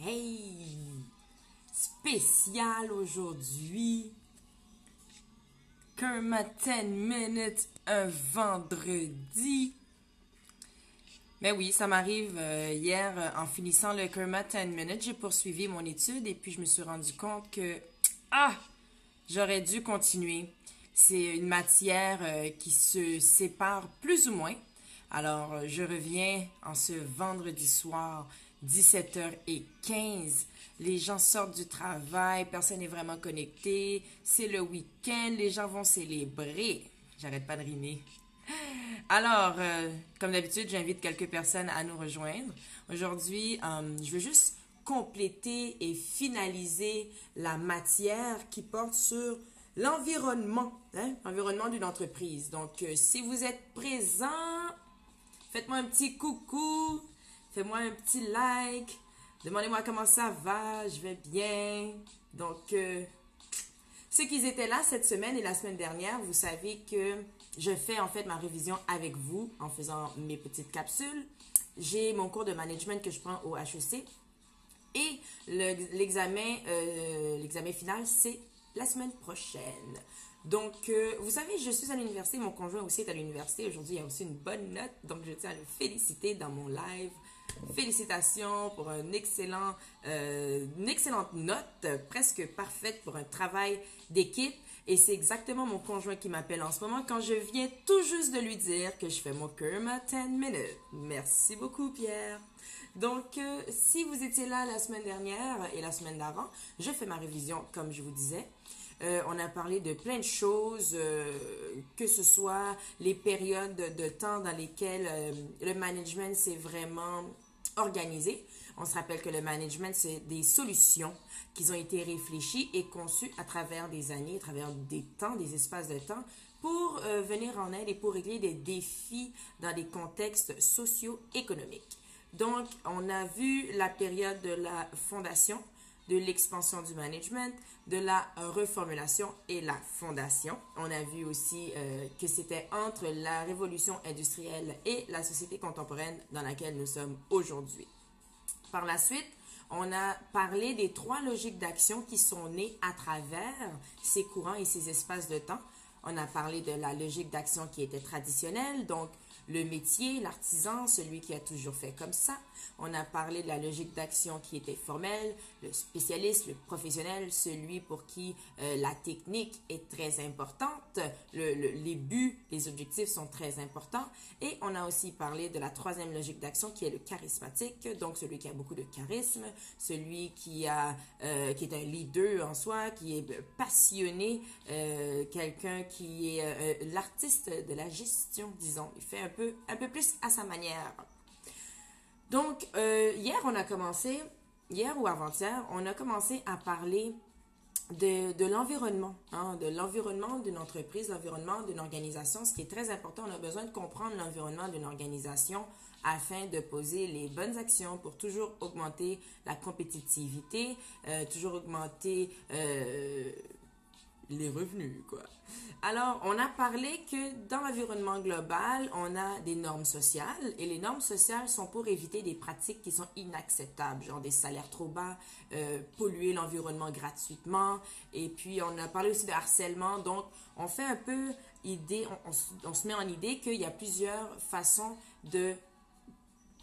Hey! Spécial aujourd'hui. Kerma 10 minutes un vendredi. Mais oui, ça m'arrive hier en finissant le Kerma 10 minutes, j'ai poursuivi mon étude et puis je me suis rendu compte que j'aurais dû continuer. C'est une matière qui se sépare plus ou moins. Alors, je reviens en ce vendredi soir, 17h15. Les gens sortent du travail, personne n'est vraiment connecté. C'est le week-end, les gens vont célébrer. J'arrête pas de rimer. Alors, comme d'habitude, j'invite quelques personnes à nous rejoindre. Aujourd'hui, je veux juste compléter et finaliser la matière qui porte sur l'environnement, l'environnement d'une entreprise. Donc, si vous êtes présent, faites-moi un petit coucou, faites-moi un petit like, demandez-moi comment ça va, je vais bien. Donc, ceux qui étaient là cette semaine et la semaine dernière, vous savez que je fais en fait ma révision avec vous en faisant mes petites capsules. J'ai mon cours de management que je prends au HEC et l'examen final, c'est la semaine prochaine. Donc, vous savez, je suis à l'université, mon conjoint aussi est à l'université. Aujourd'hui, il y a aussi une bonne note, donc je tiens à le féliciter dans mon live. Félicitations pour une excellente note, presque parfaite pour un travail d'équipe. Et c'est exactement mon conjoint qui m'appelle en ce moment quand je viens tout juste de lui dire que je fais mon Kerma 10 minutes. Merci beaucoup, Pierre. Donc, si vous étiez là la semaine dernière et la semaine d'avant, je fais ma révision, comme je vous disais. On a parlé de plein de choses, que ce soit les périodes de temps dans lesquelles le management s'est vraiment organisé. On se rappelle que le management, c'est des solutions qui ont été réfléchies et conçues à travers des années, à travers des temps, des espaces de temps, pour venir en aide et pour régler des défis dans des contextes socio-économiques. Donc, on a vu la période de la fondation, de l'expansion du management, de la reformulation et la fondation. On a vu aussi que c'était entre la révolution industrielle et la société contemporaine dans laquelle nous sommes aujourd'hui. Par la suite, on a parlé des 3 logiques d'action qui sont nées à travers ces courants et ces espaces de temps. On a parlé de la logique d'action qui était traditionnelle, donc le métier, l'artisan, celui qui a toujours fait comme ça. On a parlé de la logique d'action qui était formelle, le spécialiste, le professionnel, celui pour qui la technique est très importante, les buts, les objectifs sont très importants. Et on a aussi parlé de la 3e logique d'action qui est le charismatique, donc celui qui a beaucoup de charisme, celui qui est un leader en soi, qui est passionné, quelqu'un qui est l'artiste de la gestion, disons. Il fait un peu plus à sa manière. Donc, hier ou avant-hier, on a commencé à parler de l'environnement, de l'environnement d'une entreprise, l'environnement d'une organisation. Ce qui est très important, on a besoin de comprendre l'environnement d'une organisation afin de poser les bonnes actions pour toujours augmenter la compétitivité, toujours augmenter les revenus, quoi. Alors, on a parlé que dans l'environnement global, on a des normes sociales et les normes sociales sont pour éviter des pratiques qui sont inacceptables, genre des salaires trop bas, polluer l'environnement gratuitement. Et puis, on a parlé aussi de harcèlement. Donc, on fait un peu idée, on se met en idée qu'il y a plusieurs façons de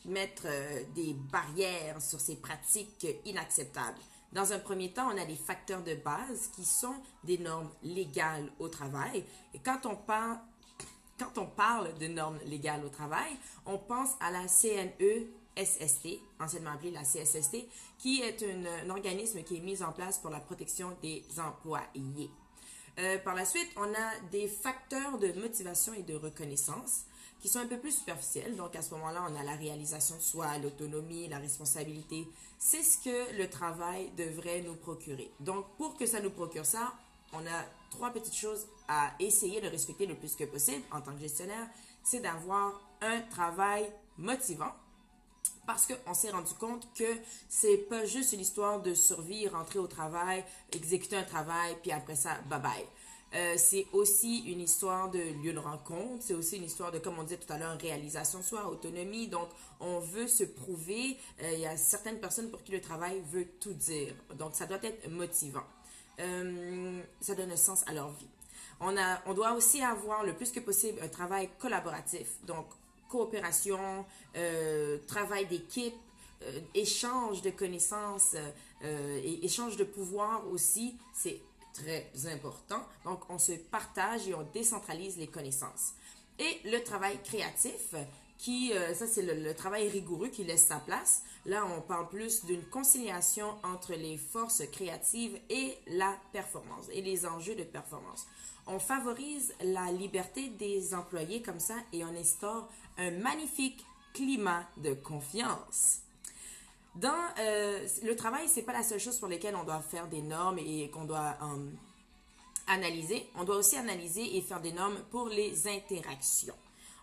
mettre des barrières sur ces pratiques inacceptables. Dans un premier temps, on a des facteurs de base qui sont des normes légales au travail. Et quand on parle de normes légales au travail, on pense à la CNESST, anciennement appelée la CSST, qui est un organisme qui est mis en place pour la protection des employés. Par la suite, on a des facteurs de motivation et de reconnaissance qui sont un peu plus superficiels. Donc, à ce moment-là, on a la réalisation de soi, l'autonomie, la responsabilité. C'est ce que le travail devrait nous procurer. Donc, pour que ça nous procure ça, on a 3 petites choses à essayer de respecter le plus que possible en tant que gestionnaire. C'est d'avoir un travail motivant. Parce qu'on s'est rendu compte que c'est pas juste une histoire de survie, rentrer au travail, exécuter un travail, puis après ça, bye bye. C'est aussi une histoire de lieu de rencontre, c'est aussi une histoire de, comme on disait tout à l'heure, réalisation de soi, autonomie. Donc, on veut se prouver. Il y a certaines personnes pour qui le travail veut tout dire. Donc, ça doit être motivant. Ça donne un sens à leur vie. On doit aussi avoir le plus que possible un travail collaboratif. Donc, coopération, travail d'équipe, échange de connaissances et échange de pouvoir aussi, c'est très important. Donc, on se partage et on décentralise les connaissances. Et le travail créatif, ça c'est le travail rigoureux qui laisse sa place. Là, on parle plus d'une conciliation entre les forces créatives et la performance et les enjeux de performance. On favorise la liberté des employés comme ça et on instaure un magnifique climat de confiance. Le travail, c'est pas la seule chose pour laquelle on doit faire des normes et qu'on doit analyser. On doit aussi analyser et faire des normes pour les interactions.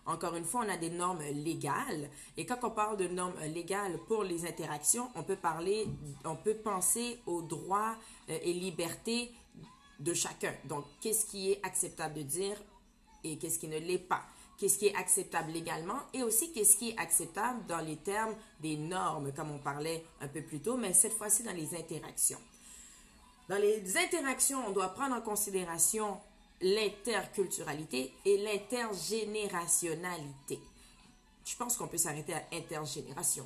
Encore une fois, on a des normes légales. Et quand on parle de normes légales pour les interactions, on peut penser aux droits et libertés de chacun. Donc, qu'est-ce qui est acceptable de dire et qu'est-ce qui ne l'est pas? Qu'est-ce qui est acceptable légalement et aussi qu'est-ce qui est acceptable dans les termes des normes, comme on parlait un peu plus tôt, mais cette fois-ci dans les interactions. Dans les interactions, on doit prendre en considération l'interculturalité et l'intergénérationnalité. Je pense qu'on peut s'arrêter à intergénération.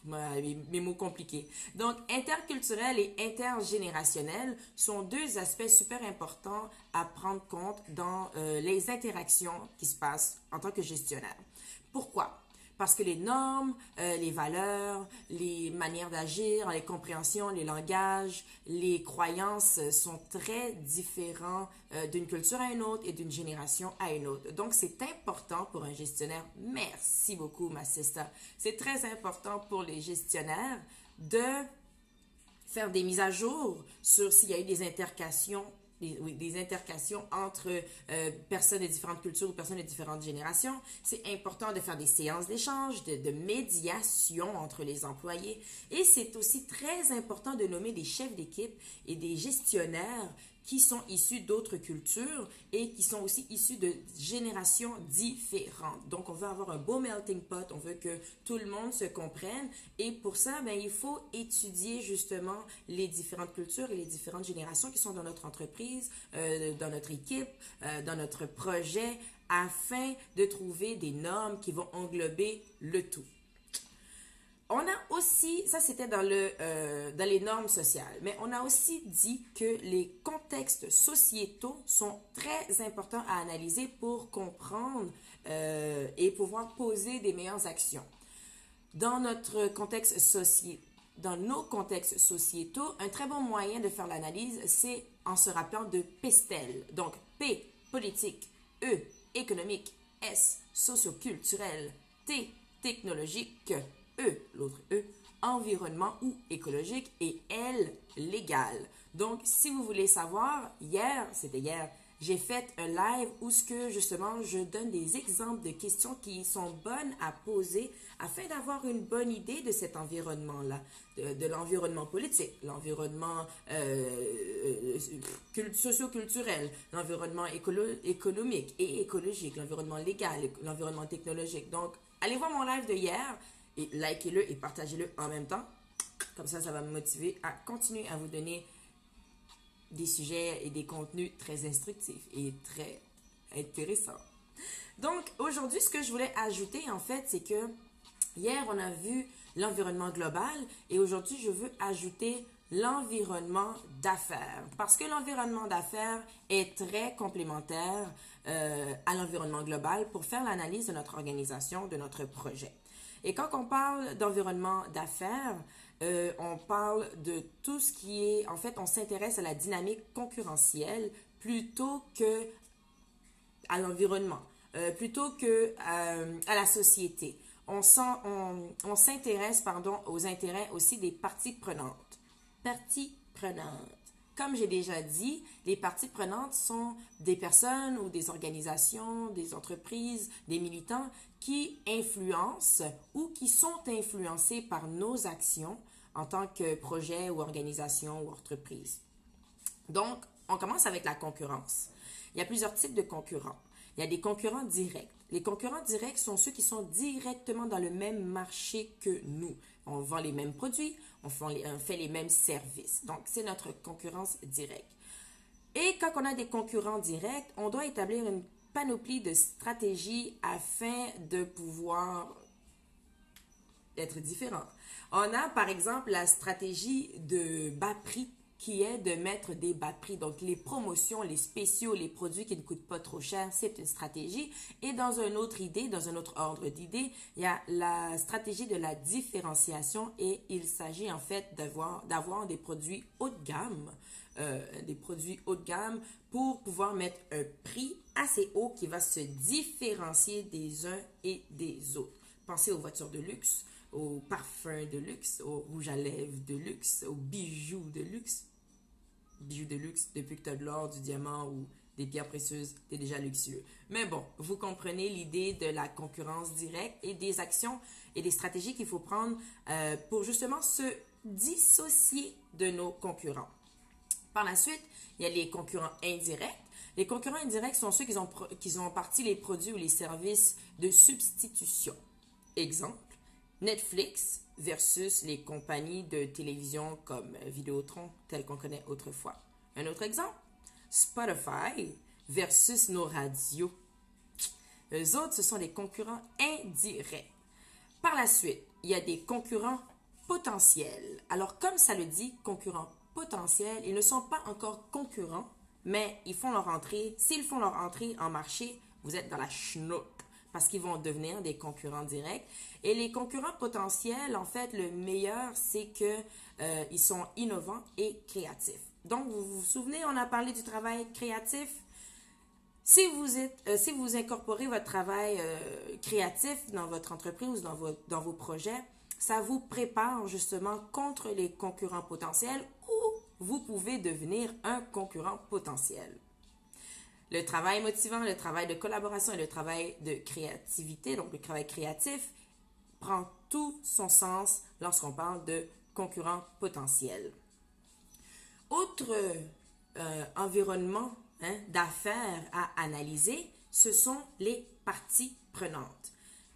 Mes mots compliqués. Donc, interculturel et intergénérationnel sont deux aspects super importants à prendre compte dans les interactions qui se passent en tant que gestionnaire. Pourquoi? Parce que les normes, les valeurs, les manières d'agir, les compréhensions, les langages, les croyances sont très différents d'une culture à une autre et d'une génération à une autre. Donc, c'est important pour un gestionnaire. Merci beaucoup, ma sister. C'est très important pour les gestionnaires de faire des mises à jour sur s'il y a eu des intercations entre personnes de différentes cultures ou personnes de différentes générations. C'est important de faire des séances d'échange, de médiation entre les employés. Et c'est aussi très important de nommer des chefs d'équipe et des gestionnaires qui sont issus d'autres cultures et qui sont aussi issus de générations différentes. Donc, on veut avoir un beau melting pot, on veut que tout le monde se comprenne et pour ça, il faut étudier justement les différentes cultures et les différentes générations qui sont dans notre entreprise, dans notre équipe, dans notre projet, afin de trouver des normes qui vont englober le tout. On a aussi, ça c'était dans les normes sociales, mais on a aussi dit que les contextes sociétaux sont très importants à analyser pour comprendre et pouvoir poser des meilleures actions. Dans nos contextes sociétaux, un très bon moyen de faire l'analyse, c'est en se rappelant de PESTEL. Donc, P, politique, E, économique, S, socioculturel, T, technologique, E, l'autre E, environnement ou écologique et L, légal. Donc, si vous voulez savoir, c'était hier, j'ai fait un live où justement je donne des exemples de questions qui sont bonnes à poser afin d'avoir une bonne idée de cet environnement-là, de l'environnement politique, l'environnement socio-culturel, l'environnement économique et écologique, l'environnement légal, l'environnement technologique. Donc, allez voir mon live de hier et likez-le et partagez-le en même temps. Comme ça va me motiver à continuer à vous donner des sujets et des contenus très instructifs et très intéressants. Donc, aujourd'hui, ce que je voulais ajouter, en fait, c'est que hier, on a vu l'environnement global et aujourd'hui, je veux ajouter l'environnement d'affaires. Parce que l'environnement d'affaires est très complémentaire à l'environnement global pour faire l'analyse de notre organisation, de notre projet. Et quand on parle d'environnement d'affaires, on parle de tout ce qui est, en fait, on s'intéresse à la dynamique concurrentielle plutôt que à l'environnement, plutôt que à la société. On s'intéresse, aux intérêts aussi des parties prenantes. Parties prenantes. Comme j'ai déjà dit, les parties prenantes sont des personnes ou des organisations, des entreprises, des militants qui influencent ou qui sont influencés par nos actions en tant que projet ou organisation ou entreprise. Donc, on commence avec la concurrence. Il y a plusieurs types de concurrents. Il y a des concurrents directs. Les concurrents directs sont ceux qui sont directement dans le même marché que nous. On vend les mêmes produits, on fait les mêmes services. Donc, c'est notre concurrence directe. Et quand on a des concurrents directs, on doit établir une panoplie de stratégies afin de pouvoir être différent. On a par exemple la stratégie de bas prix qui est de mettre des bas prix. Donc les promotions, les spéciaux, les produits qui ne coûtent pas trop cher, c'est une stratégie. Et dans un autre ordre d'idée, il y a la stratégie de la différenciation et il s'agit en fait d'avoir des produits haut de gamme. Pour pouvoir mettre un prix assez haut qui va se différencier des uns et des autres. Pensez aux voitures de luxe, aux parfums de luxe, aux rouges à lèvres de luxe, aux bijoux de luxe. Bijoux de luxe, depuis que tu as de l'or, du diamant ou des pierres précieuses, tu es déjà luxueux. Mais bon, vous comprenez l'idée de la concurrence directe et des actions et des stratégies qu'il faut prendre pour justement se dissocier de nos concurrents. Par la suite, il y a les concurrents indirects. Les concurrents indirects sont ceux qui ont parti les produits ou les services de substitution. Exemple, Netflix versus les compagnies de télévision comme Vidéotron, telles qu'on connaît autrefois. Un autre exemple, Spotify versus nos radios. Eux autres, ce sont des concurrents indirects. Par la suite, il y a des concurrents potentiels. Alors, comme ça le dit, concurrents potentiels, ils ne sont pas encore concurrents, mais ils font leur entrée. S'ils font leur entrée en marché, vous êtes dans la chenoute parce qu'ils vont devenir des concurrents directs. Et les concurrents potentiels, en fait, le meilleur, c'est qu'ils sont innovants et créatifs. Donc, vous vous souvenez, on a parlé du travail créatif. Si vous incorporez votre travail créatif dans votre entreprise ou dans vos projets, ça vous prépare justement contre les concurrents potentiels ou vous pouvez devenir un concurrent potentiel. Le travail motivant, le travail de collaboration et le travail de créativité, donc le travail créatif, prend tout son sens lorsqu'on parle de concurrents potentiels. Autre environnement d'affaires à analyser, ce sont les parties prenantes.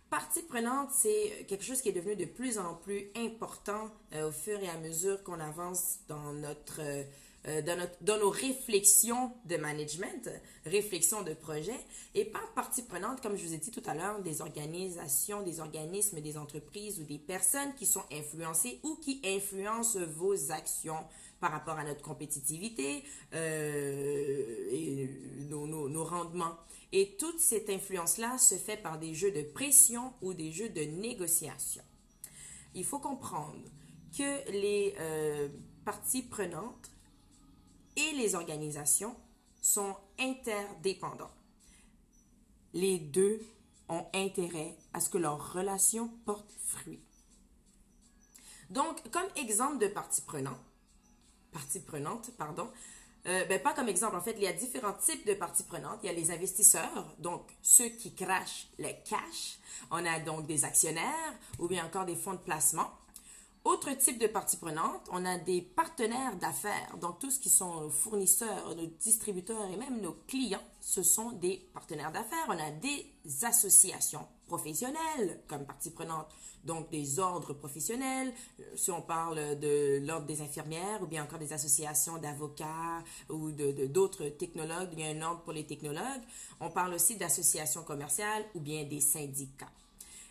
Partie prenante, c'est quelque chose qui est devenu de plus en plus important au fur et à mesure qu'on avance dans nos réflexions de management, réflexions de projet. Et par partie prenante, comme je vous ai dit tout à l'heure, des organisations, des organismes, des entreprises ou des personnes qui sont influencées ou qui influencent vos actions par rapport à notre compétitivité et nos rendements. Et toute cette influence-là se fait par des jeux de pression ou des jeux de négociation. Il faut comprendre que les parties prenantes et les organisations sont interdépendants. Les deux ont intérêt à ce que leur relation porte fruit. Donc, comme exemple de partie prenante, pas comme exemple, en fait, il y a différents types de parties prenantes. Il y a les investisseurs, donc ceux qui crachent le cash. On a donc des actionnaires ou bien encore des fonds de placement. Autre type de parties prenantes, on a des partenaires d'affaires. Donc, tous qui sont nos fournisseurs, nos distributeurs et même nos clients, ce sont des partenaires d'affaires. On a des associations professionnelles comme parties prenantes, donc des ordres professionnels. Si on parle de l'ordre des infirmières ou bien encore des associations d'avocats ou d'autres technologues, il y a un ordre pour les technologues. On parle aussi d'associations commerciales ou bien des syndicats.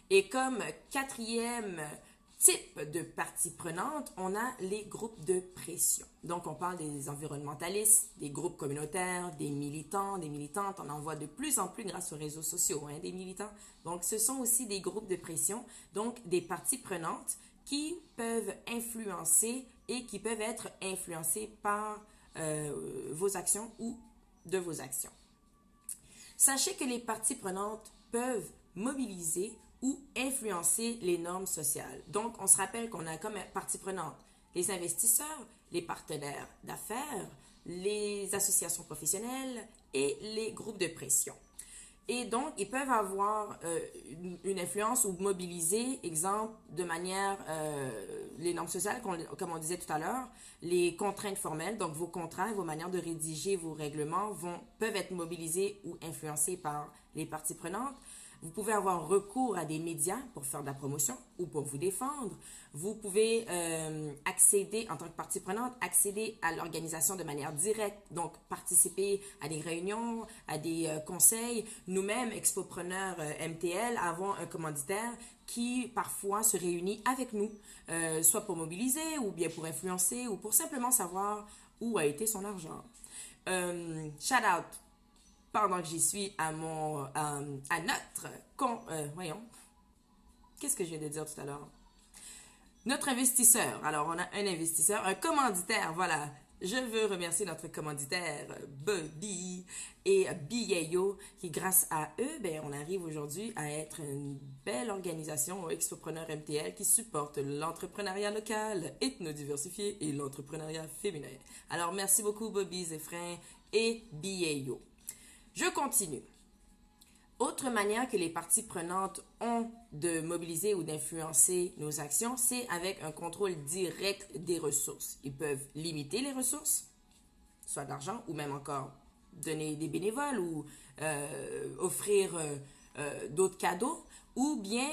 Et comme quatrième type de parties prenantes, on a les groupes de pression. Donc, on parle des environnementalistes, des groupes communautaires, des militants, des militantes. On en voit de plus en plus grâce aux réseaux sociaux, des militants. Donc, ce sont aussi des groupes de pression, donc des parties prenantes qui peuvent influencer et qui peuvent être influencées par vos actions ou de vos actions. Sachez que les parties prenantes peuvent mobiliser ou influencer les normes sociales. Donc, on se rappelle qu'on a comme partie prenante les investisseurs, les partenaires d'affaires, les associations professionnelles et les groupes de pression. Et donc, ils peuvent avoir une influence ou mobiliser, exemple, de manière, les normes sociales, comme on disait tout à l'heure, les contraintes formelles, donc vos contrats, vos manières de rédiger vos règlements peuvent être mobilisés ou influencés par les parties prenantes. Vous pouvez avoir recours à des médias pour faire de la promotion ou pour vous défendre. Vous pouvez accéder, en tant que partie prenante, accéder à l'organisation de manière directe, donc participer à des réunions, à des conseils. Nous-mêmes, Expopreneurs MTL, avons un commanditaire qui parfois se réunit avec nous, soit pour mobiliser ou bien pour influencer ou pour simplement savoir où a été son argent. Shout out pendant que j'y suis à notre voyons, qu'est-ce que je viens de dire tout à l'heure? Notre investisseur. Alors, on a un investisseur, un commanditaire, voilà. Je veux remercier notre commanditaire, Bobby et BAO, qui grâce à eux, ben, on arrive aujourd'hui à être une belle organisation, Expopreneur MTL, qui supporte l'entrepreneuriat local, ethno-diversifié et l'entrepreneuriat féminin. Alors, merci beaucoup, Bobby, Zéphrin et BAO. Je continue. Autre manière que les parties prenantes ont de mobiliser ou d'influencer nos actions, c'est avec un contrôle direct des ressources. Ils peuvent limiter les ressources, soit de l'argent, ou même encore donner des bénévoles ou offrir d'autres cadeaux, ou bien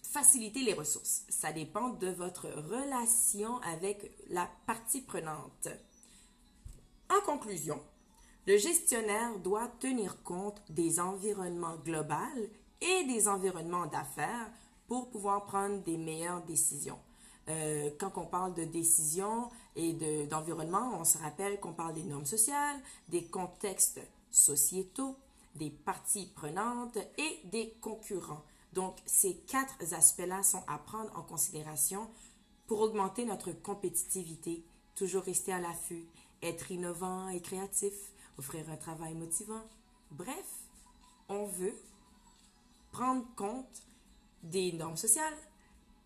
faciliter les ressources. Ça dépend de votre relation avec la partie prenante. En conclusion, le gestionnaire doit tenir compte des environnements globaux et des environnements d'affaires pour pouvoir prendre des meilleures décisions. Quand on parle de décisions et d'environnement, on se rappelle qu'on parle des normes sociales, des contextes sociétaux, des parties prenantes et des concurrents. Donc, ces 4 aspects-là sont à prendre en considération pour augmenter notre compétitivité, toujours rester à l'affût, être innovant et créatif, offrir un travail motivant. Bref, on veut prendre compte des normes sociales,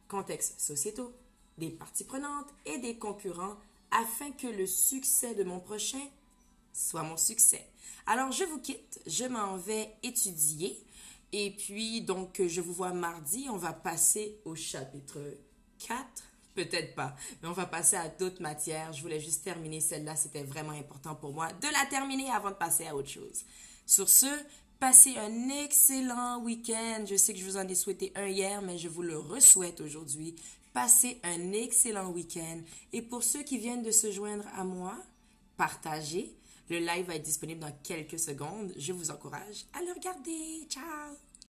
contextes sociétaux, des parties prenantes et des concurrents afin que le succès de mon prochain soit mon succès. Alors, je vous quitte, je m'en vais étudier et puis, donc, je vous vois mardi. On va passer au chapitre 4. Peut-être pas, mais on va passer à d'autres matières. Je voulais juste terminer celle-là. C'était vraiment important pour moi de la terminer avant de passer à autre chose. Sur ce, passez un excellent week-end. Je sais que je vous en ai souhaité un hier, mais je vous le re-souhaite aujourd'hui. Passez un excellent week-end. Et pour ceux qui viennent de se joindre à moi, partagez. Le live va être disponible dans quelques secondes. Je vous encourage à le regarder. Ciao!